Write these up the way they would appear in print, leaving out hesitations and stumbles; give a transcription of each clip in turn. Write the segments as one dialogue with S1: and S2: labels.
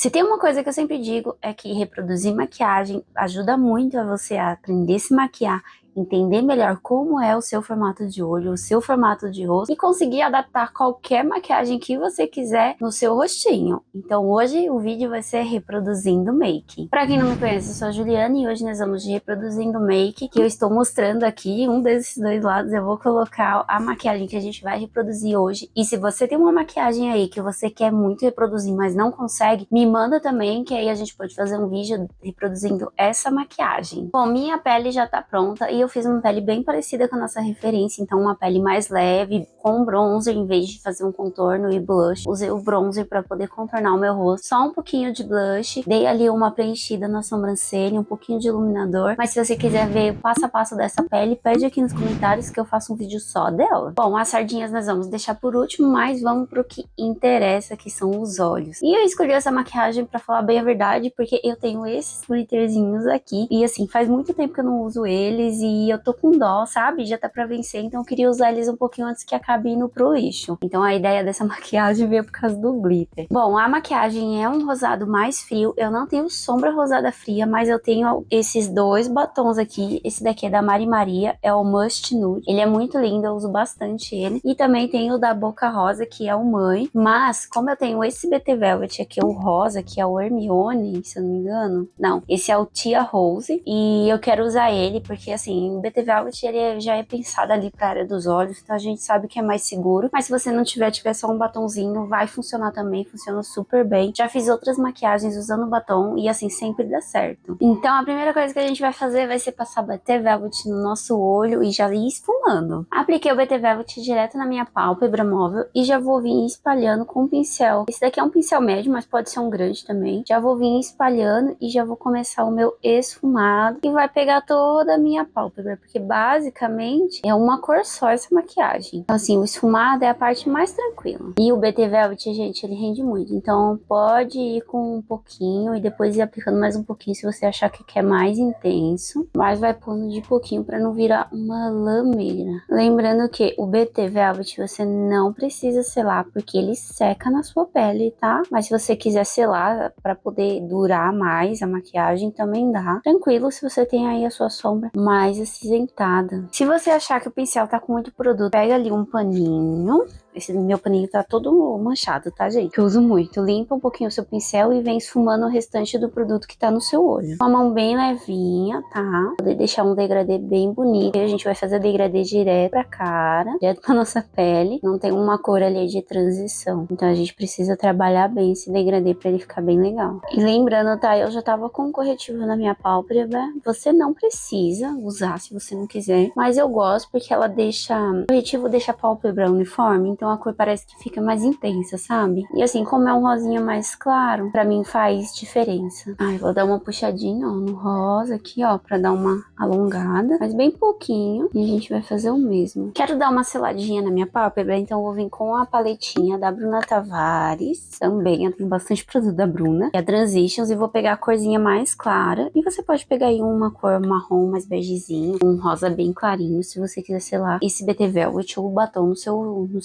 S1: Se tem uma coisa que eu sempre digo é que reproduzir maquiagem ajuda muito a você a aprender a se maquiar, entender melhor como é o seu formato de olho, o seu formato de rosto e conseguir adaptar qualquer maquiagem que você quiser no seu rostinho. Então hoje o vídeo vai ser reproduzindo make. Pra quem não me conhece, eu sou a Juliana e hoje nós vamos de reproduzindo make, que eu estou mostrando aqui, um desses dois lados eu vou colocar a maquiagem que a gente vai reproduzir hoje. E se você tem uma maquiagem aí que você quer muito reproduzir, mas não consegue, me manda também, que aí a gente pode fazer um vídeo reproduzindo essa maquiagem. Bom, minha pele já tá pronta e eu fiz uma pele bem parecida com a nossa referência, então uma pele mais leve, com bronzer em vez de fazer um contorno e blush. Usei o bronzer para poder contornar o meu rosto, só um pouquinho de blush, dei ali uma preenchida na sobrancelha, um pouquinho de iluminador, mas se você quiser ver o passo a passo dessa pele, pede aqui nos comentários que eu faço um vídeo só dela. Bom, as sardinhas nós vamos deixar por último, mas vamos pro que interessa, que são os olhos. E eu escolhi essa maquiagem para falar bem a verdade, porque eu tenho esses glitterzinhos aqui, e assim, faz muito tempo que eu não uso eles, e eu tô com dó, sabe? Já tá pra vencer, então eu queria usar eles um pouquinho antes que acabe indo pro lixo. Então a ideia dessa maquiagem veio por causa do glitter. Bom, a maquiagem é um rosado mais frio, eu não tenho sombra rosada fria, mas eu tenho esses dois batons aqui. Esse daqui é da Mari Maria, é o Must Nude. Ele é muito lindo, eu uso bastante ele. E também tem o da Boca Rosa, que é o Mãe. Mas, como eu tenho esse BT Velvet aqui, o rosa, que é o Hermione, se eu não me engano. Não, esse é o Tia Rose. E eu quero usar ele porque, assim, o BT Velvet ele já é pensado ali pra área dos olhos, então a gente sabe que é mais seguro. Mas se você não tiver só um batonzinho, vai funcionar também, funciona super bem. Já fiz outras maquiagens usando batom e, assim, sempre dá certo. Então a primeira coisa que a gente vai fazer vai ser passar BT Velvet no nosso olho e já ir esfumando. Apliquei o BT Velvet direto na minha pálpebra móvel e já vou vir espalhando com o pincel. Esse daqui é um pincel médio, mas pode ser um grande também. Já vou vir espalhando e já vou começar o meu esfumado e vai pegar toda a minha pálpebra, porque basicamente é uma cor só essa maquiagem. Então assim, o esfumado é a parte mais tranquila. E o BT Velvet, gente, ele rende muito. Então pode ir com um pouquinho e depois ir aplicando mais um pouquinho se você achar que quer mais intenso. Mas vai pondo de pouquinho para não virar uma lameira. Lembrando que o BT Velvet você não precisa selar, porque ele seca na sua pele, tá? Mas se você quiser selar para poder durar mais a maquiagem, também dá. Tranquilo se você tem aí a sua sombra mais acinzentada. Se você achar que o pincel tá com muito produto, pega ali um paninho. Esse meu paninho tá todo manchado, tá, gente? Que eu uso muito. Limpa um pouquinho o seu pincel e vem esfumando o restante do produto que tá no seu olho. Com a mão bem levinha, tá? Poder deixar um degradê bem bonito. E a gente vai fazer degradê direto pra cara, direto pra nossa pele. Não tem uma cor ali de transição. Então a gente precisa trabalhar bem esse degradê pra ele ficar bem legal. E lembrando, tá? Eu já tava com um corretivo na minha pálpebra. Você não precisa usar se você não quiser. Mas eu gosto porque ela deixa... O corretivo deixa a pálpebra uniforme. Então a cor parece que fica mais intensa, sabe? E assim, como é um rosinha mais claro, pra mim faz diferença. Ai, vou dar uma puxadinha, ó, no rosa aqui, ó, pra dar uma alongada. Mas bem pouquinho. E a gente vai fazer o mesmo. Quero dar uma seladinha na minha pálpebra, então eu vou vir com a paletinha da Bruna Tavares. Também, eu tenho bastante produto da Bruna. E a Transitions, e vou pegar a corzinha mais clara. E você pode pegar aí uma cor marrom mais begezinho, um rosa bem clarinho, se você quiser selar esse BT Velvet ou o batom nos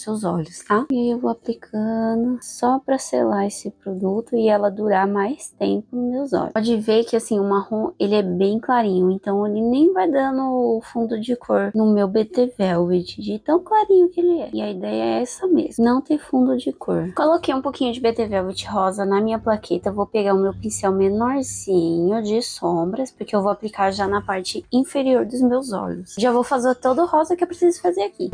S1: seus olhos, tá? E aí eu vou aplicando só pra selar esse produto e ela durar mais tempo nos meus olhos. Pode ver que assim, o marrom, ele é bem clarinho, então ele nem vai dando fundo de cor no meu BT Velvet, de tão clarinho que ele é. E a ideia é essa mesmo, não ter fundo de cor. Coloquei um pouquinho de BT Velvet rosa na minha plaqueta, vou pegar o meu pincel menorzinho de sombras, porque eu vou aplicar já na parte inferior dos meus olhos. Já vou fazer todo o rosa que eu preciso fazer aqui.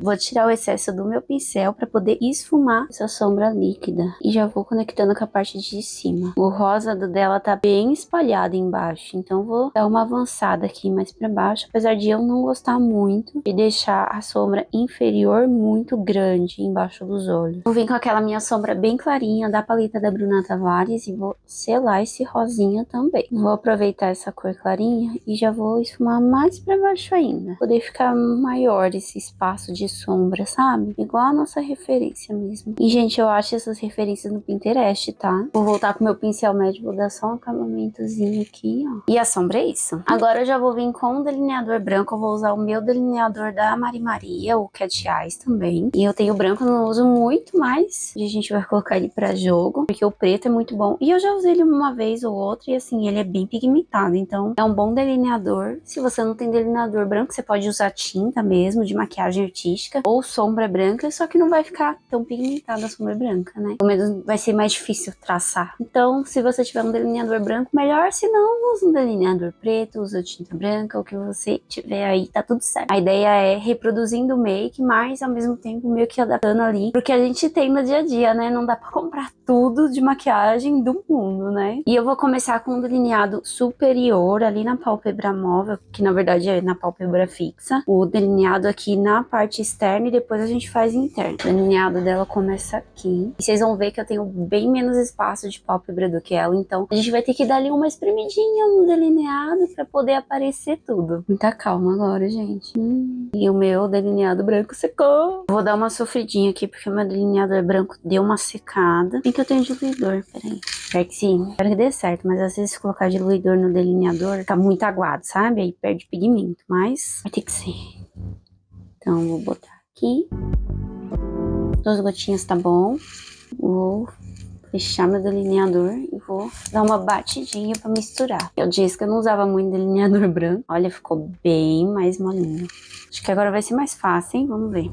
S1: Vou tirar o excesso do meu pincel para poder esfumar essa sombra líquida. E já vou conectando com a parte de cima. O rosa dela tá bem espalhado embaixo. Então vou dar uma avançada aqui mais para baixo. Apesar de eu não gostar muito de deixar a sombra inferior muito grande embaixo dos olhos. Vou vir com aquela minha sombra bem clarinha da paleta da Bruna Tavares. E vou selar esse rosinha também. Vou aproveitar essa cor clarinha e já vou esfumar mais para baixo ainda. Poder ficar maior esse espaço de sombra, sabe? Igual a nossa referência mesmo. E, gente, eu acho essas referências no Pinterest, tá? Vou voltar com meu pincel médio, vou dar só um acabamentozinho aqui, ó. E a sombra é isso. Agora eu já vou vir com um delineador branco, eu vou usar o meu delineador da Mari Maria, o Cat Eyes também. E eu tenho branco, eu não uso muito, mas a gente vai colocar ele pra jogo, porque o preto é muito bom. E eu já usei ele uma vez ou outra, e assim, ele é bem pigmentado, então é um bom delineador. Se você não tem delineador branco, você pode usar tinta mesmo, de maquiagem artística, ou sombra branca, só que não vai ficar tão pigmentada a sombra branca, né? Pelo menos vai ser mais difícil traçar. Então, se você tiver um delineador branco, melhor. Se não, usa um delineador preto, usa tinta branca, o que você tiver aí, tá tudo certo. A ideia é reproduzindo o make, mas ao mesmo tempo meio que adaptando ali pro que a gente tem no dia a dia, né? Não dá pra comprar tudo de maquiagem do mundo, né? E eu vou começar com um delineado superior ali na pálpebra móvel, que na verdade é na pálpebra fixa. O delineado aqui na parte externa e depois a gente faz interno. O delineado dela começa aqui. E vocês vão ver que eu tenho bem menos espaço de pálpebra do que ela, então a gente vai ter que dar ali uma espremidinha no delineado pra poder aparecer tudo. Muita calma agora, gente. E o meu delineado branco secou. Vou dar uma sofridinha aqui porque o meu delineador branco deu uma secada. E que eu tenho diluidor, peraí. Espero que sim, espero que dê certo, mas às vezes se colocar diluidor no delineador fica muito aguado, sabe? Aí perde pigmento, mas vai ter que ser. Então vou botar aqui. 2 gotinhas tá bom. Vou fechar meu delineador e vou dar uma batidinha pra misturar. Eu disse que eu não usava muito delineador branco. Olha, ficou bem mais molinho. Acho que agora vai ser mais fácil, hein? Vamos ver.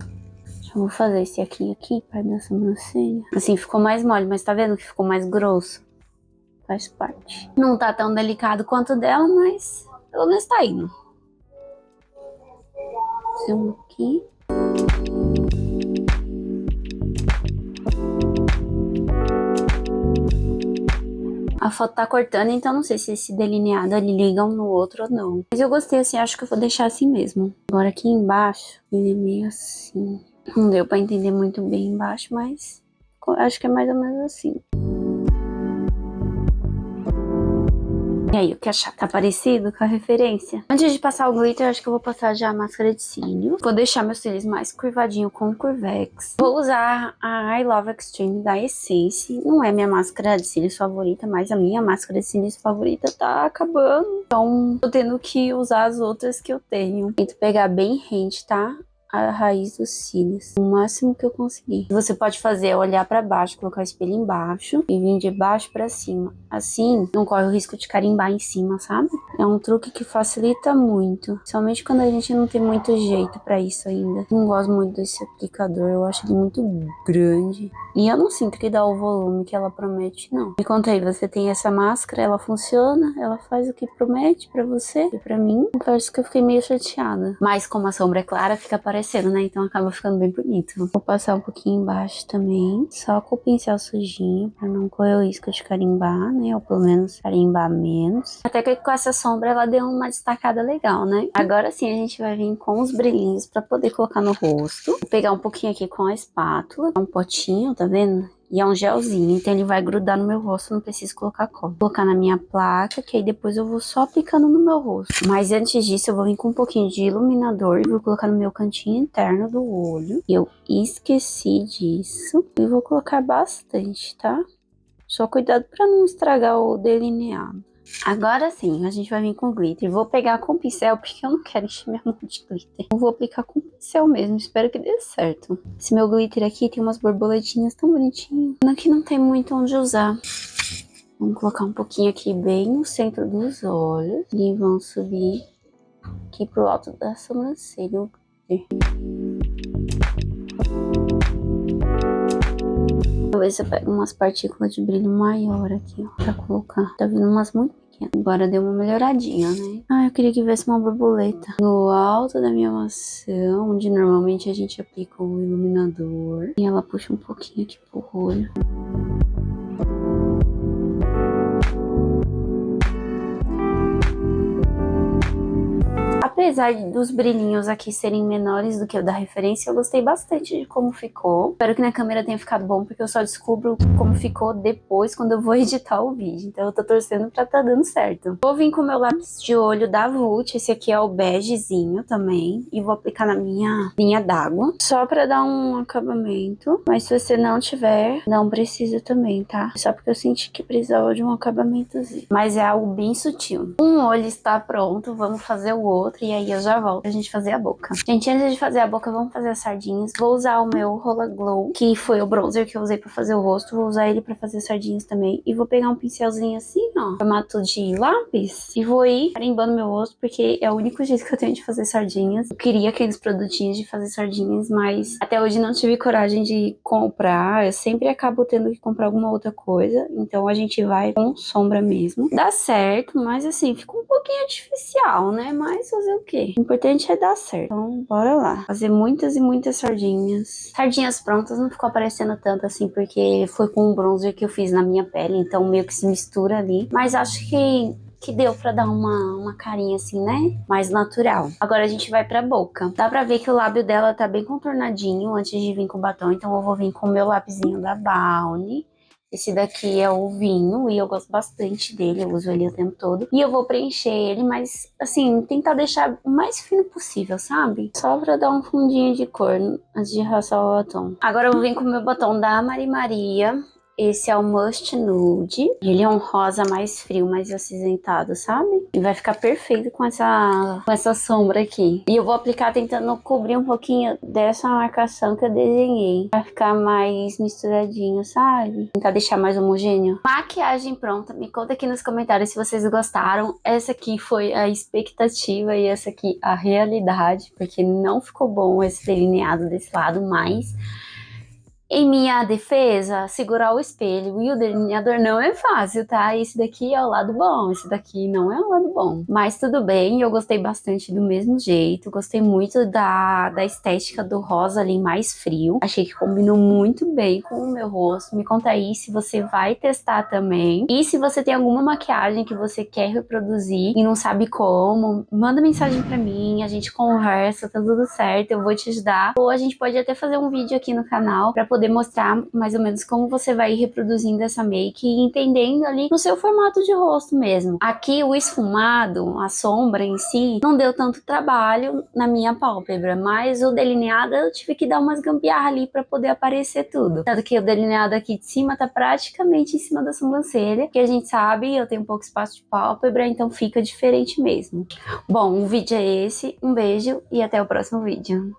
S1: Eu vou fazer esse aqui perto da sobrancelha. Assim, ficou mais mole, mas tá vendo que ficou mais grosso? Faz parte. Não tá tão delicado quanto o dela, mas pelo menos tá indo. Fazer um aqui. A foto tá cortando, então não sei se esse delineado ali liga um no outro ou não. Mas eu gostei assim, acho que eu vou deixar assim mesmo. Agora aqui embaixo, ele é meio assim. Não deu pra entender muito bem embaixo, mas acho que é mais ou menos assim. E aí, o que achar? Tá parecido com a referência? Antes de passar o glitter, acho que eu vou passar já a máscara de cílio. Vou deixar meus cílios mais curvadinho com o Curvex. Vou usar a I Love Extreme da Essence. Não é minha máscara de cílios favorita, mas a minha máscara de cílios favorita tá acabando. Então, tô tendo que usar as outras que eu tenho. Tento pegar bem rente, tá? A raiz dos cílios, o máximo que eu conseguir. Você pode fazer é olhar pra baixo, colocar o espelho embaixo e vir de baixo pra cima. Assim, não corre o risco de carimbar em cima, sabe? É um truque que facilita muito, principalmente quando a gente não tem muito jeito pra isso ainda. Não gosto muito desse aplicador, eu acho ele muito grande. E eu não sinto que dá o volume que ela promete, não. Me conta aí, você tem essa máscara, ela funciona? Ela faz o que promete pra você? E pra mim, parece que eu fiquei meio chateada. Mas como a sombra é clara, fica aparecendo, né? Então acaba ficando bem bonito. Vou passar um pouquinho embaixo também, só com o pincel sujinho, pra não correr o risco de carimbar, né? Ou pelo menos carimbar menos. Até que com essa sombra ela deu uma destacada legal, né? Agora sim a gente vai vir com os brilhinhos pra poder colocar no rosto. Vou pegar um pouquinho aqui com a espátula, um potinho, tá vendo? E é um gelzinho, então ele vai grudar no meu rosto, não preciso colocar cola. Vou colocar na minha placa, que aí depois eu vou só aplicando no meu rosto. Mas antes disso, eu vou vir com um pouquinho de iluminador e vou colocar no meu cantinho interno do olho. E eu esqueci disso. E vou colocar bastante, tá? Só cuidado pra não estragar o delineado. Agora sim, a gente vai vir com glitter. Vou pegar com pincel, porque eu não quero encher minha mão de glitter. Eu vou aplicar com pincel mesmo, espero que dê certo. Esse meu glitter aqui tem umas borboletinhas tão bonitinhas. Aqui não tem muito onde usar. Vamos colocar um pouquinho aqui bem no centro dos olhos. E vamos subir aqui pro alto da sobrancelha. Vou ver se eu pego umas partículas de brilho maior aqui, ó, pra colocar. Tá vendo umas muito pequenas. Agora deu uma melhoradinha, né? Ah, eu queria que tivesse uma borboleta no alto da minha maçã, onde normalmente a gente aplica o iluminador. E ela puxa um pouquinho aqui pro olho. apesar dos brilhinhos aqui serem menores do que o da referência, eu gostei bastante de como ficou. Espero que na câmera tenha ficado bom, porque eu só descubro como ficou depois, quando eu vou editar o vídeo. Então eu tô torcendo pra tá dando certo. Vou vir com o meu lápis de olho da Vult, esse aqui é o begezinho também, e vou aplicar na minha linha d'água, só pra dar um acabamento. Mas se você não tiver, não precisa também, tá? Só porque eu senti que precisava de um acabamentozinho. Mas é algo bem sutil. Um olho está pronto, vamos fazer o outro e aí eu já volto pra gente fazer a boca. Gente, antes de fazer a boca, vamos fazer as sardinhas. Vou usar o meu Rola Glow, que foi o bronzer que eu usei pra fazer o rosto. Vou usar ele pra fazer as sardinhas também. E vou pegar um pincelzinho assim, ó, formato de lápis, e vou ir carimbando meu rosto, porque é o único jeito que eu tenho de fazer sardinhas. Eu queria aqueles produtinhos de fazer sardinhas, mas até hoje não tive coragem de comprar. Eu sempre acabo tendo que comprar alguma outra coisa, então a gente vai com sombra mesmo. Dá certo, mas assim, fica um pouquinho artificial, né? Mas fazer o quê? O importante é dar certo. Então, bora lá. Fazer muitas e muitas sardinhas. Sardinhas prontas não ficou aparecendo tanto assim, porque foi com um bronzer que eu fiz na minha pele, então meio que se mistura ali. Mas acho que deu pra dar uma carinha assim, né? Mais natural. Agora a gente vai pra boca. Dá pra ver que o lábio dela tá bem contornadinho antes de vir com o batom, então eu vou vir com o meu lapisinho da Balm. Esse daqui é o vinho e eu gosto bastante dele, eu uso ele o tempo todo. E eu vou preencher ele, mas assim, tentar deixar o mais fino possível, sabe? Só pra dar um fundinho de cor antes de raspar o batom. Agora eu vou vir com o meu batom da Mari Maria. Esse é o Must Nude. Ele é um rosa mais frio, mais acinzentado, sabe? E vai ficar perfeito com essa sombra aqui. E eu vou aplicar tentando cobrir um pouquinho dessa marcação que eu desenhei. Vai ficar mais misturadinho, sabe? Tentar deixar mais homogêneo. Maquiagem pronta. Me conta aqui nos comentários se vocês gostaram. Essa aqui foi a expectativa e essa aqui a realidade. Porque não ficou bom esse delineado desse lado, mas... em minha defesa, segurar o espelho e o delineador não é fácil, tá? Esse daqui é o lado bom, esse daqui não é o lado bom. Mas tudo bem, eu gostei bastante do mesmo jeito. Gostei muito da estética do rosa ali mais frio. Achei que combinou muito bem com o meu rosto. Me conta aí se você vai testar também. E se você tem alguma maquiagem que você quer reproduzir e não sabe como, manda mensagem pra mim, a gente conversa, tá tudo certo, eu vou te ajudar. Ou a gente pode até fazer um vídeo aqui no canal pra poder mostrar mais ou menos como você vai ir reproduzindo essa make e entendendo ali no seu formato de rosto mesmo. Aqui o esfumado, a sombra em si, não deu tanto trabalho na minha pálpebra, mas o delineado eu tive que dar umas gambiarra ali pra poder aparecer tudo. Tanto que o delineado aqui de cima tá praticamente em cima da sobrancelha, que a gente sabe, eu tenho pouco espaço de pálpebra, então fica diferente mesmo. Bom, o vídeo é esse, um beijo e até o próximo vídeo.